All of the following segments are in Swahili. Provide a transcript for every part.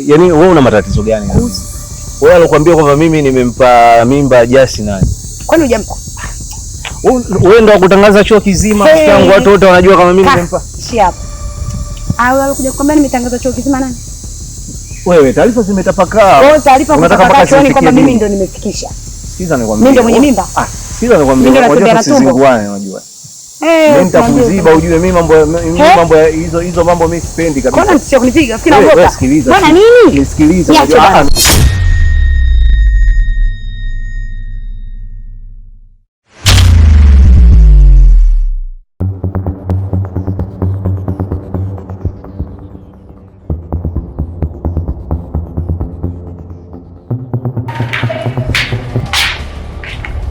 Yaani wewe una matatizo gani? Wewe alikwambia kwamba mimi nimempa mimba Jasi nani? Kwani hujampa? Wewe ndo kutangaza chuo kizima tangu watu wote wanajua kama mimi nimempa. Si hapo. Au alikuja kukwambia nimetangaza chuo kizima nani? Wewe taarifa zimetapakaa. Wewe taarifa kutapakaa chuoni kwamba mimi ndo nimefikisha. Sikiza nikwambia. Mimi ndo mwenye mimba? Sikiza nikwambia. Ngoja tusizinguane unajua. Mimi nitakuziba ujue mimi mambo hizo mambo mimi sipendi kabisa. Mbona sio kunipiga? Fikiri naogopa. Mbona nini? Nisikilize.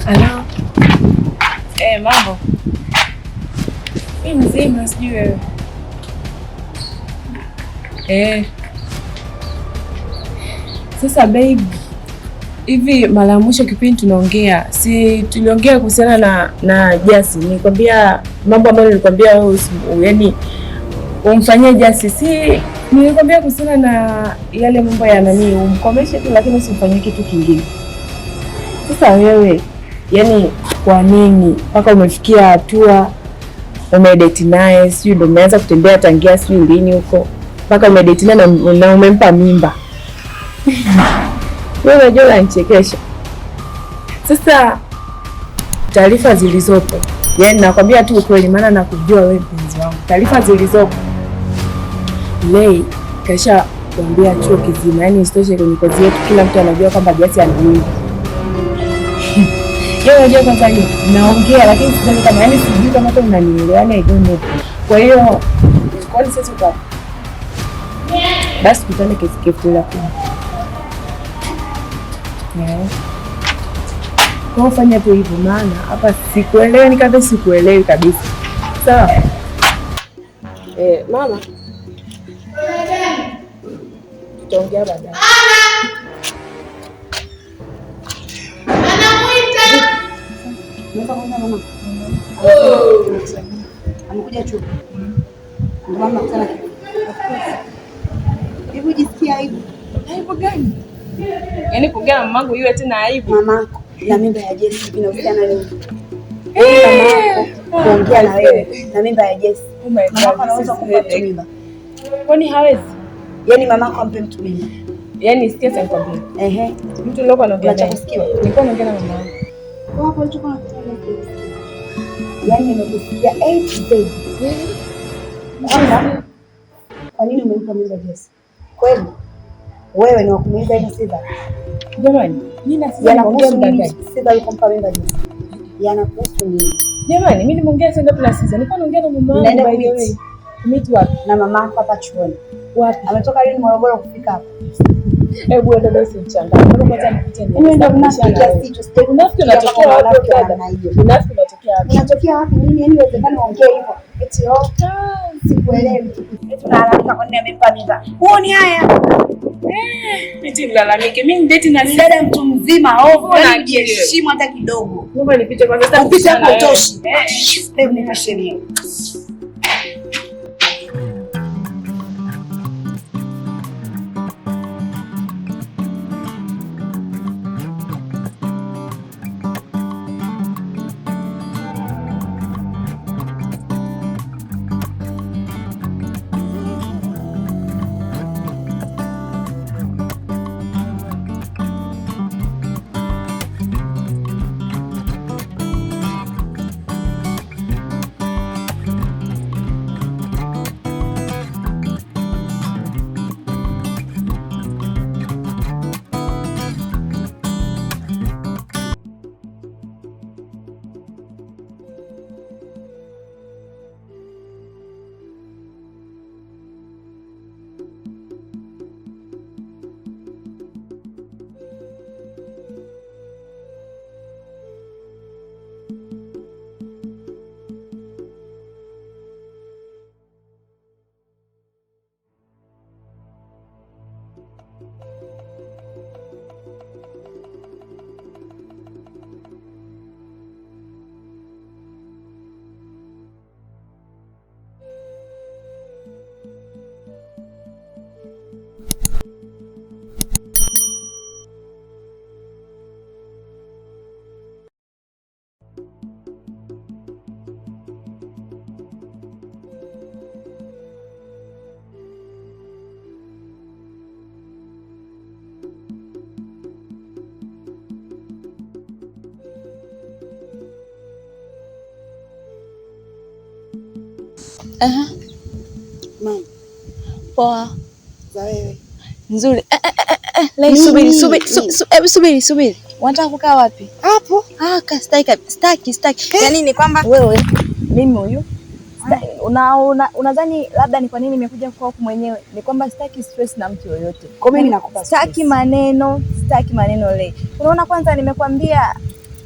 Hello. Mambo. Mimi mzima sijui wewe. Sasa babe, hivi mara ya mwisho kipindi tunaongea, si tuliongea kuhusiana na Jasi. Nilikwambia mambo ambayo nilikwambia wewe yaani umfanyie Jasi. Si nilikwambia kuhusiana na yale mambo ya nani, umkomeshe tu lakini usimfanyie kitu kingine. Sasa wewe yaani kwa nini mpaka umefikia hatua umedate naye, sio ndio umeanza kutembea tangia sio lini huko mpaka umedate naye na umempa mimba? Wewe unajua unanichekesha. Sasa taarifa zilizopo, yaani nakwambia tu ukweli maana nakujua wewe mpenzi wangu. Taarifa zilizopo Lei kasha kuambia chuo kizima, yaani isitoshe kwenye kozi yetu kila mtu anajua kwamba Jasi ana mimba. Yeye unajua kwanza naongea lakini sijui kama yani sijui kama hata unanielewa, I don't know. Kwa hiyo kwani sasa uko basi kutane kitu la kwa. Kwa fanya tu hivyo maana hapa sikuelewi kabisa, sikuelewi kabisa. Sawa? Mama. Tutaongea baadaye. Mama. Amekuja chuo. Ndio mama kutana. Hebu jisikia aibu. Aibu gani? Yaani kuongea na mamangu iwe tena aibu. Mamako na mimba ya Jesi inahusiana nini? Mamako kuongea na wewe na mimba ya Jesi. Mamako anaweza kumpa mtu mimba. Kwani hawezi? Yaani mamako ampe mtu mimba. Yaani sikia sasa nikwambie. Mtu leo anaongea naye. Unachosikia? Nilikuwa naongea na mama. Kwa hapo alichokuwa anataka. Yaani nimekusikia zaidi. Kwa nini umempa mimba Jesi? Kweli wewe ni wakumaliza hivi sasa? Jamani, mimi nasema naongea mdanganya. Sasa yuko mpa mimba Jesi. Yanakuhusu nini? Jamani, mimi nimeongea sasa ngapi na sasa? Nilikuwa naongea na mama wangu by the way. Meet wapi? Na mama yako hapa chuoni. Wapi? Ametoka lini Morogoro kufika hapa? Hebu wewe ndio usichanganye. Mbona kwanza nipitie nini? Wewe ndio unasikia kitu sasa. Unafiki unatokea wapi dada? Unafiki unatokea wapi? Unatokea wapi? Nini yaani uwezekano uongee hivyo? Eti sikuelewi. Eti unalalamika kwa nini amempa mimba? Huoni haya? Eti nilalamike. Mimi date na dada mtu mzima ovyo, heshima hata kidogo. Mbona nipite kwanza sasa? Upite hapo toshi. Hebu nipe sheria. Mama. Poa. Za wewe. Nzuri. Subiri. Unataka kukaa wapi? Hapo. Staki. Yaani ni kwamba wewe mimi huyu unadhani labda ni kwa nini nimekuja kwa huku mwenyewe? Ni kwamba sitaki stress na mtu yoyote. Kwa mimi nakupa sitaki maneno leo. Unaona, kwanza nimekwambia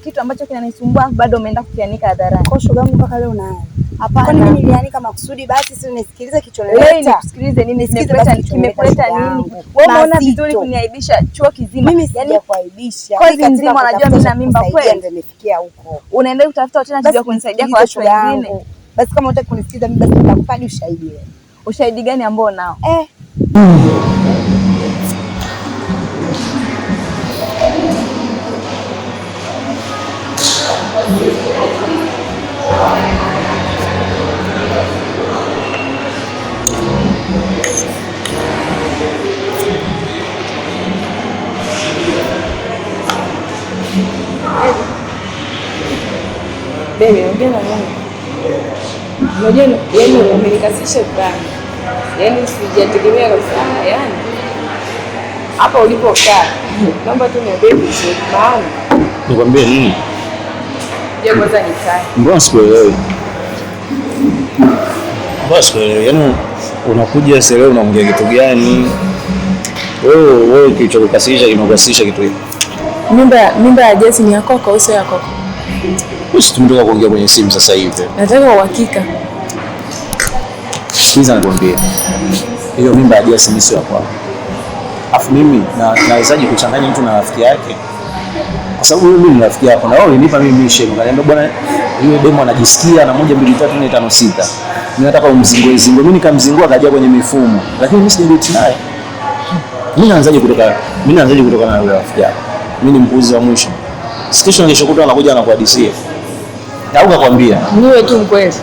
kitu ambacho kinanisumbua bado umeenda kukianika hadharani. Kwa shoga yangu mpaka leo nayo. Hapana. Kwa nini nilianika makusudi? Basi si unisikilize kichoneleta. Wewe nisikilize nini? Kimekuleta nini? Wewe unaona vizuri kuniaibisha chuo kizima. Mimi sijakuaibisha. Kozi nzima unajua mimi na mimba kweli. Ndio nimefikia huko. Unaenda kutafuta tena kitu ya kunisaidia kwa watu wengine. Basi kama unataka kunisikiza mimi basi nitakupa ushahidi wewe. Ushahidi gani ambao nao? Baby, ongea na mimi. Unajua yaani umenikasisha vibaya. Yaani sijategemea kabisa. Yaani hapa ulipokaa. Naomba tu niambie vizuri. Maana nikwambie nini? Je, kwanza nikae. Mbona sikuelewi? Yaani unakuja sasa leo unaongea kitu gani? Wewe kilichokukasirisha kimekukasirisha kitu hivi. Mimba ya Jesse ni yako au sio yako? Sisi tumetoka kuongea kwenye simu sasa hivi. Nataka uhakika. Sikiza nikwambie. Hiyo mimba ya Jesse ni sio yako. Afu mimi nawezaje kuchanganya mtu na rafiki yake? Kwa sababu mimi ni rafiki yako na wewe ulinipa mimi mission. Ukaniambia bwana yule demo anajisikia na 1 2 3 4 5 6. Mimi nataka umzingoe. Mimi nikamzingua akaja kwenye mifumo. Lakini mimi sijadate naye. Mimi naanzaje kutoka na yule rafiki yako? Mimi ni mpuuzi wa mwisho. Station nilishokutana anakuja na kuhadisia. Na ukakwambia niwe tu mkweli.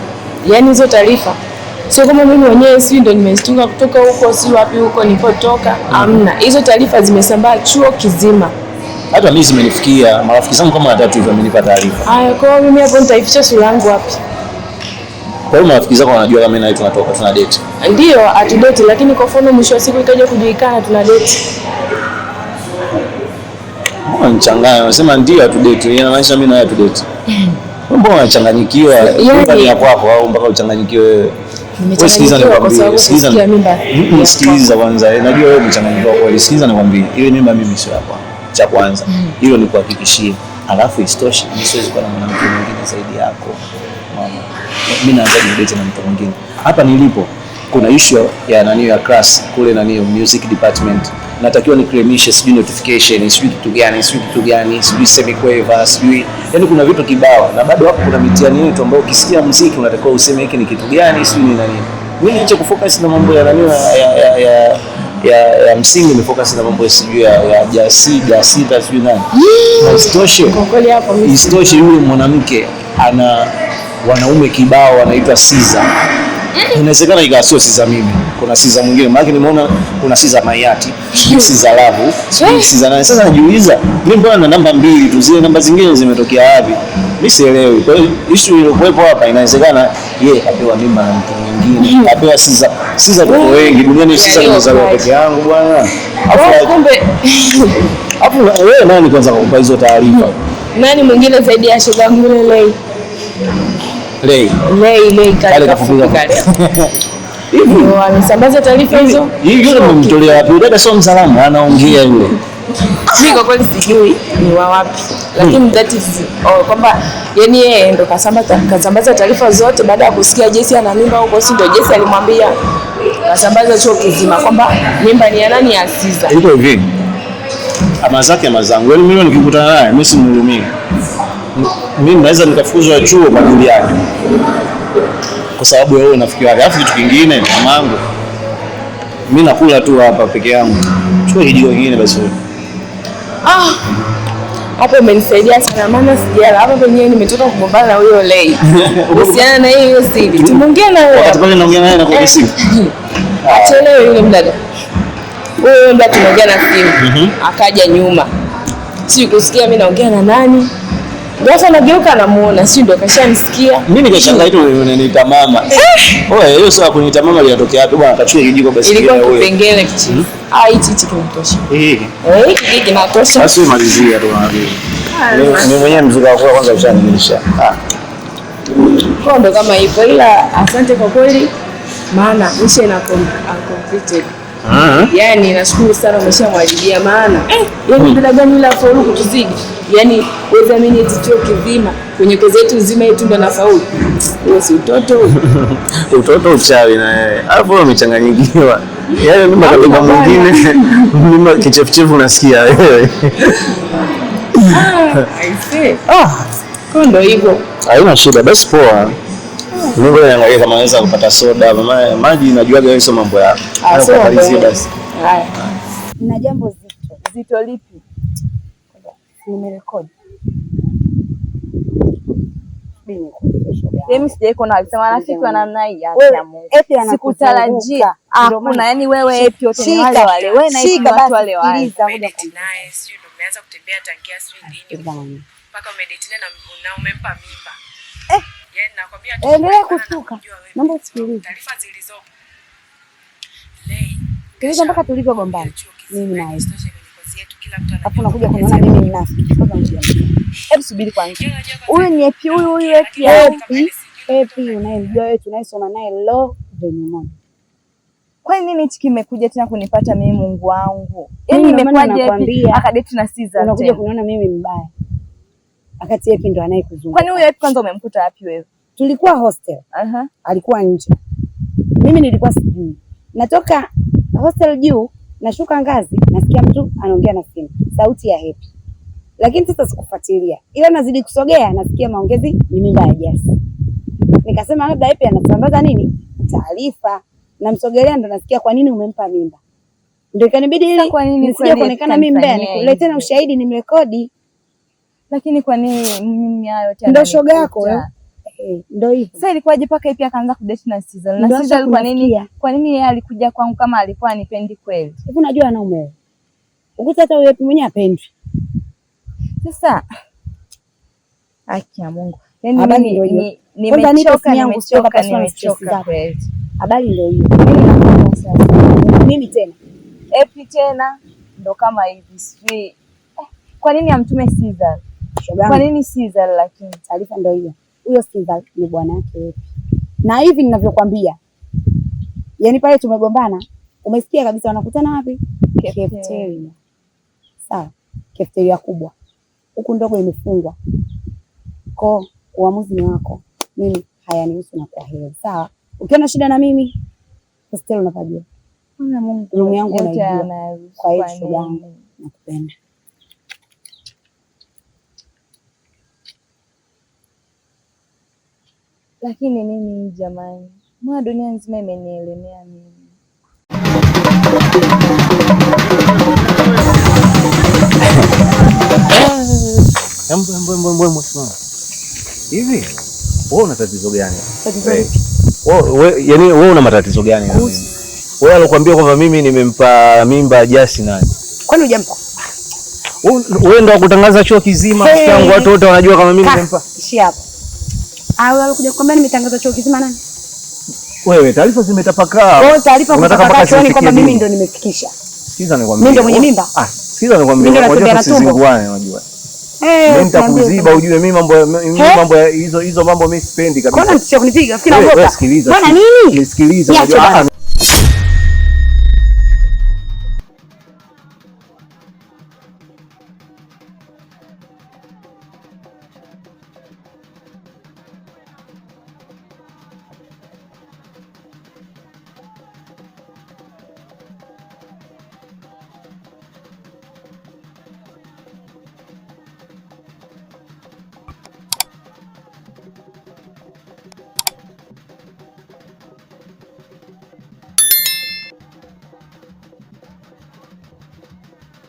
Yaani hizo taarifa sio kama mimi mwenyewe si ndo nimestunga kutoka huko si wapi huko nilipotoka. Hamna. Hizo taarifa zimesambaa chuo kizima. Hata mimi zimenifikia, marafiki zangu kama 3 hivi wamenipa taarifa. Haya, kwa mimi hapo nitaificha sura yangu wapi? Kwa hiyo marafiki zako wanajua kama mimi na wewe tunatoka tuna date. Ndio, atudate lakini kwa mfano mwisho wa siku ikaja kujulikana tuna date. Mbona unachanganya? Unasema ndio atudate, inamaanisha mimi na wewe atudate. Mbona unachanganyikiwa? Yaani ni kwako au mpaka uchanganyikiwe wewe? Sikiliza nikwambie, sikiliza kwanza. Najua wewe umechanganyikiwa kweli. Sikiliza nikwambie, ile mimba mimi sio yako. Cha kwanza, hilo ni kuhakikishia. Alafu isitoshe, mimi siwezi kuwa na mwanamke mwingine zaidi yako. Mama, mimi naanza kudate na mtu mwingine. Hapa nilipo kuna issue ya class kule music department. Natakiwa niclaimishe sijui notification, sijui kitu gani, sijui semi-quaver, sijui. Yaani kuna vitu kibao na bado hapo kuna mitihani yetu ambayo ukisikia muziki unatakiwa useme hiki ni kitu gani, sijui ni nini. Mimi niche kufocus na mambo ya ya msingi, nimefocus na mambo ya sijui ya jasita sijui nani. Isitoshe yule mwanamke ana wanaume kibao wanaitwa Caesar. Inawezekana ikawa sio Caesar mimi. Kuna Caesar mwingine. Maana nimeona kuna Caesar Mayati, Caesar Lavu, Caesar nani. Sasa najiuliza, mimi mbona na namba 2 tu, zile namba zingine zimetokea wapi? Mimi sielewi. Kwa hiyo issue iliyokuwepo hapa inawezekana yeye kapewa mimba na mtu mwingine. Kapewa Caesar tuko wengi duniani, Caesar nimezaliwa peke yangu bwana. Kumbe hapo wewe nani kwanza kukupa hizo taarifa? Nani mwingine zaidi ya shoga yangu Lei? Lei kale kafupiga kale. Hivi wamesambaza taarifa hizo? Hiyo ndio mmemtolea wapi? Dada sio msalamu, anaongea yule. Mimi kwa kweli sijui ni wa wapi. Lakini that is kwamba yani yeye ndo kasambaza taarifa zote baada ya kusikia Jesse ana mimba huko, si ndio Jesse alimwambia kasambaza chuo kizima kwamba mimba ni ya nani, ya Caesar. Iko hivi. Ama zake ama zangu. Yaani mimi nikikutana naye mimi simhurumii. Mimi naweza nikafukuzwa chuo kwa ajili yake. Kwa sababu wewe unafikiri wapi? Alafu kitu kingine mamangu, mimi nakula tu hapa peke yangu. Chukua hiyo nyingine basi. Hapo umenisaidia sana maana sijala. Hapa penyewe nimetoka kugombana na huyo Lei. Usiana na hiyo siri. Tumeongea na wewe. Wakati pale naongea naye na kwa simu. Achelewe yule mdada. Huyo ndo tunaongea na simu. Akaja nyuma. Sikusikia mimi naongea na nani. Ghafla nageuka namuona, si ndo kashanisikia. Mimi nikashangaa tu unaniita mama. Oe, hiyo sio kuniita mama ilitokea wapi bwana? Kachukua kijiko basi. Ilikuwa kipengele kichi. Hichi kinatosha. Hiki kinatosha. Basi malizia tu na mimi. Mimi mwenyewe mzuka wako kwanza ushanilisha. Ndo kama hivyo, ila asante kwa kweli, maana mission ina completed. Yaani nashukuru sana umeshamwajilia, maana yaani bila gani ila faulu kutuzidi. Yaani wewe amini chuo kizima kwenye kozi yetu nzima yetu ndo nafaulu. Wewe si utoto. Utoto uchawi na yeye. Hapo umechanganyikiwa. Yaani mimi kabla mwingine mimi kichefuchefu unasikia wewe. I see. Ndo hivyo. Haina shida, basi poa. Mimi ngoja niangalie kama naweza kupata soda, maji najuaga hiyo mambo ya. Hapo basi. Haya. Na jambo zito. Zito lipi? Nimerekodi. Mimi sijawahi kuona alisema rafiki wa namna hii ya Mungu. Sikutarajia. Hakuna, yani wewe epi yote ni wale wale. Wewe na hivi watu wale wale. Naye sio ndo umeanza kutembea tangia sijui lini. Mpaka umedate na umempa mimba. Yaani nakwambia tu. Endelea kustuka. Naomba usikilize. Taarifa zilizopo. Kilicho mpaka tulivyogombana. Mimi na yeye. Hapo nakuja kuniona mimi ni nafiki. Hebu subiri kwanza. Huyu ni epi, huyu epi unayemjua wewe tunayesoma naye law venye. Kwa nini hichi kimekuja tena kunipata mimi Mungu wangu? Yaani imekwaje akadate na Caesar? Unakuja kuniona mimi mbaya. Wakati epi ndo anayekuzunguka. Kwani huyu epi kwanza umemkuta wapi wewe? Tulikuwa hostel. Alikuwa nje. Mimi nilikuwa sijui. Natoka hostel juu, nashuka ngazi, nasikia mtu anaongea na simu. Sauti ya Happy. Lakini sasa sikufuatilia. Ila nazidi kusogea, nasikia maongezi ni mimba ya Jasi. Nikasema labda Happy anasambaza nini? Taarifa. Namsogelea ndo nasikia kwa nini umempa mimba. Ndio ikanibidi ili nisije kuonekana mimi mbaya, nikuletee na ushahidi nimrekodi. Lakini kwa nini mimi hayo tena? Ndio shoga yako wewe. Ndio hivyo. Sasa ilikuwaje paka pia akaanza kudate na Caesar? Na Caesar kwa nini yeye alikuja kwangu kama alikuwa anipendi kweli? Hivi unajua wanaume wewe. Ukuta hata wewe mwenyewe apendwi. Sasa haki ya Mungu. Yaani mimi nimechoka kweli. Habari ndio hiyo. Mimi tena. Epi tena ndo kama hivi sijui. Kwa nini amtume Caesar? Kwa nini Caesar? Lakini taarifa ndio hiyo. Huyo Caesar ni bwana yake Epi. Na hivi ninavyokuambia. Yaani pale tumegombana, umesikia kabisa wanakutana wapi? Cafeteria. Sawa. Cafeteria kubwa. Huku ndogo imefungwa. Kwa uamuzi ni wako. Mimi hayanihusu na kwa heri. Sawa. Ukiona shida na mimi, hostel unapajua. Mungu room yangu unaijua. Kwa hiyo shoga yangu nakupenda. Lakini mimi jamani, mwa dunia nzima imenielemea mimi. Hivi wewe una tatizo gani? Yaani wewe una matatizo gani? Wewe alokuambia kwamba mimi nimempa mimba Jasi nani? Kwani hujampa? Wewe ndo kutangaza chuo kizima tangu watu wote wanajua kama mimi nimempa. Ishi hapo. Wewe alokuja kukwambia nimetangaza chuo kizima nani? Wewe taarifa zimetapakaa. Wewe taarifa kutaka chuoni kwamba mimi ndo nimefikisha. Sikiza nikwambie. Mimi ndo mwenye mimba? Sikiza nikwambie. Unajua tusizinguane unajua. Mimi nitakuziba ujue mimi mambo hizo mambo mimi sipendi kabisa. Mbona unataka kunipiga? Fikiri naogopa. Sikiliza. Mbona nini? Sikiliza unajua